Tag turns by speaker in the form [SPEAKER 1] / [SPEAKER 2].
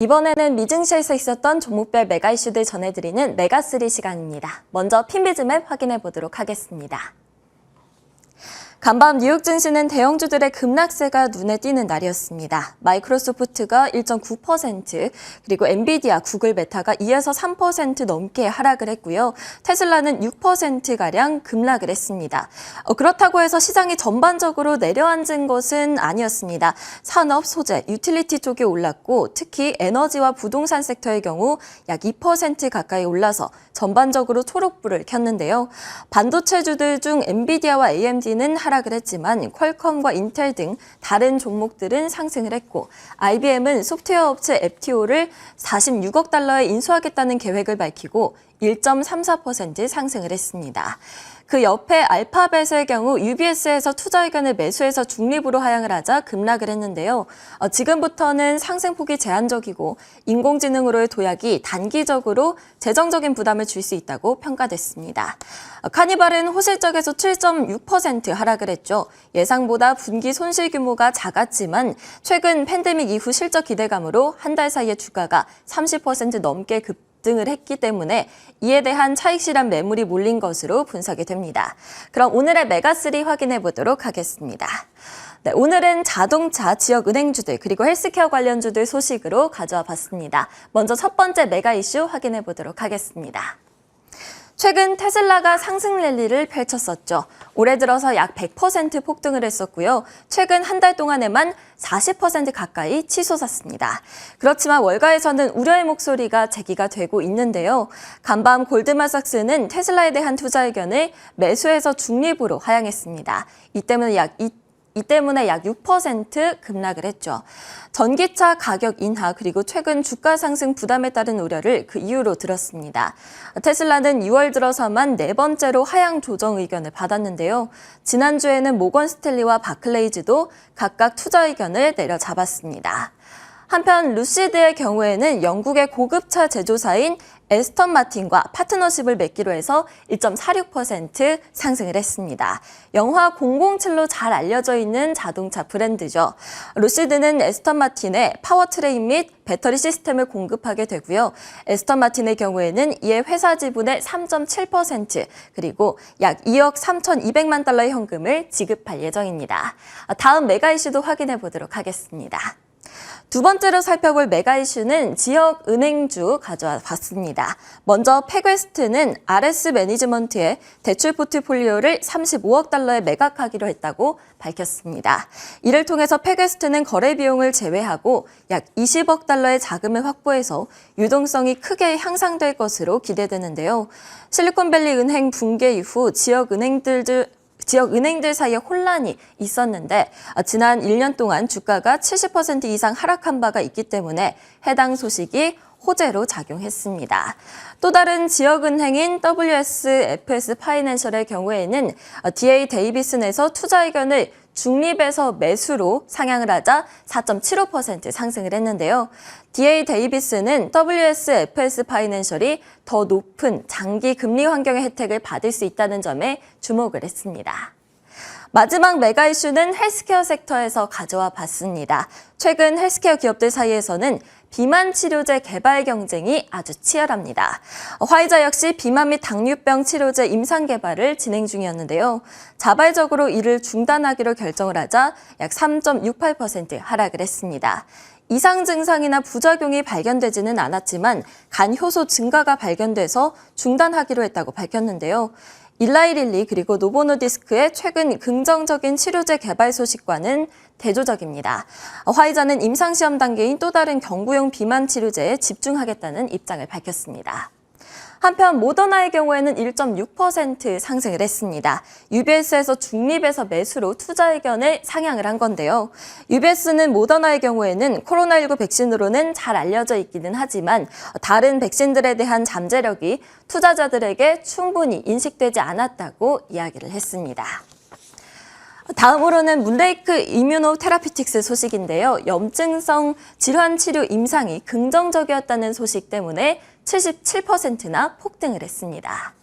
[SPEAKER 1] 이번에는 미증시에서 있었던 종목별 메가 이슈들 전해드리는 메가3 시간입니다. 먼저 핀비즈맵 확인해 보도록 하겠습니다. 간밤 뉴욕 증시는 대형주들의 급락세가 눈에 띄는 날이었습니다. 마이크로소프트가 1.9%, 그리고 엔비디아, 구글, 메타가 2에서 3% 넘게 하락을 했고요. 테슬라는 6%가량 급락을 했습니다. 그렇다고 해서 시장이 전반적으로 내려앉은 것은 아니었습니다. 산업, 소재, 유틸리티 쪽이 올랐고 특히 에너지와 부동산 섹터의 경우 약 2% 가까이 올라서 전반적으로 초록불을 켰는데요. 반도체주들 중 엔비디아와 AMD는 하락을 했지만 퀄컴과 인텔 등 다른 종목들은 상승을 했고 IBM은 소프트웨어 업체 FTO를 46억 달러에 인수하겠다는 계획을 밝히고 1.34% 상승을 했습니다. 그 옆에 알파벳의 경우 UBS에서 투자 의견을 매수해서 중립으로 하향을 하자 급락을 했는데요. 지금부터는 상승폭이 제한적이고 인공지능으로의 도약이 단기적으로 재정적인 부담을 줄 수 있다고 평가됐습니다. 카니발은 호실적에서 7.6% 하락을 했죠. 예상보다 분기 손실 규모가 작았지만 최근 팬데믹 이후 실적 기대감으로 한 달 사이에 주가가 30% 넘게 급등을 했기 때문에 이에 대한 차익 실현 매물이 몰린 것으로 분석이 됩니다. 그럼 오늘의 메가3 확인해 보도록 하겠습니다. 네, 오늘은 자동차, 지역 은행주들, 그리고 헬스케어 관련주들 소식으로 가져와 봤습니다. 먼저 첫 번째 메가 이슈 확인해 보도록 하겠습니다. 최근 테슬라가 상승 랠리를 펼쳤었죠. 올해 들어서 약 100% 폭등을 했었고요. 최근 한 달 동안에만 40% 가까이 치솟았습니다. 그렇지만 월가에서는 우려의 목소리가 제기가 되고 있는데요. 간밤 골드만삭스는 테슬라에 대한 투자 의견을 매수해서 중립으로 하향했습니다. 이 때문에 약 6% 급락을 했죠. 전기차 가격 인하 그리고 최근 주가 상승 부담에 따른 우려를 그 이유로 들었습니다. 테슬라는 6월 들어서만 4번째로 하향 조정 의견을 받았는데요. 지난주에는 모건 스탠리와 바클레이즈도 각각 투자 의견을 내려잡았습니다. 한편 루시드의 경우에는 영국의 고급차 제조사인 에스턴 마틴과 파트너십을 맺기로 해서 1.46% 상승을 했습니다. 영화 007로 잘 알려져 있는 자동차 브랜드죠. 루시드는 에스턴 마틴에 파워트레인 및 배터리 시스템을 공급하게 되고요. 에스턴 마틴의 경우에는 이에 회사 지분의 3.7% 그리고 약 2억 3,200만 달러의 현금을 지급할 예정입니다. 다음 메가 이슈도 확인해 보도록 하겠습니다. 두 번째로 살펴볼 메가 이슈는 지역 은행주 가져와 봤습니다. 먼저 팩웨스트는 RS 매니지먼트의 대출 포트폴리오를 35억 달러에 매각하기로 했다고 밝혔습니다. 이를 통해서 팩웨스트는 거래 비용을 제외하고 약 20억 달러의 자금을 확보해서 유동성이 크게 향상될 것으로 기대되는데요. 실리콘밸리 은행 붕괴 이후 지역 은행들 사이에 혼란이 있었는데 지난 1년 동안 주가가 70% 이상 하락한 바가 있기 때문에 해당 소식이 호재로 작용했습니다. 또 다른 지역은행인 WSFS 파이낸셜의 경우에는 DA 데이비슨에서 투자 의견을 중립에서 매수로 상향을 하자 4.75% 상승을 했는데요. DA 데이비스는 WSFS 파이낸셜이 더 높은 장기 금리 환경의 혜택을 받을 수 있다는 점에 주목을 했습니다. 마지막 메가 이슈는 헬스케어 섹터에서 가져와 봤습니다. 최근 헬스케어 기업들 사이에서는 비만 치료제 개발 경쟁이 아주 치열합니다. 화이자 역시 비만 및 당뇨병 치료제 임상 개발을 진행 중이었는데요. 자발적으로 이를 중단하기로 결정을 하자 약 3.68% 하락을 했습니다. 이상 증상이나 부작용이 발견되지는 않았지만 간 효소 증가가 발견돼서 중단하기로 했다고 밝혔는데요. 일라이릴리 그리고 노보노디스크의 최근 긍정적인 치료제 개발 소식과는 대조적입니다. 화이자는 임상시험 단계인 또 다른 경구용 비만 치료제에 집중하겠다는 입장을 밝혔습니다. 한편 모더나의 경우에는 1.6% 상승을 했습니다. UBS에서 중립에서 매수로 투자 의견을 상향을 한 건데요. UBS는 모더나의 경우에는 코로나19 백신으로는 잘 알려져 있기는 하지만 다른 백신들에 대한 잠재력이 투자자들에게 충분히 인식되지 않았다고 이야기를 했습니다. 다음으로는 문레이크 이뮤노테라피틱스 소식인데요. 염증성 질환 치료 임상이 긍정적이었다는 소식 때문에 77%나 폭등을 했습니다.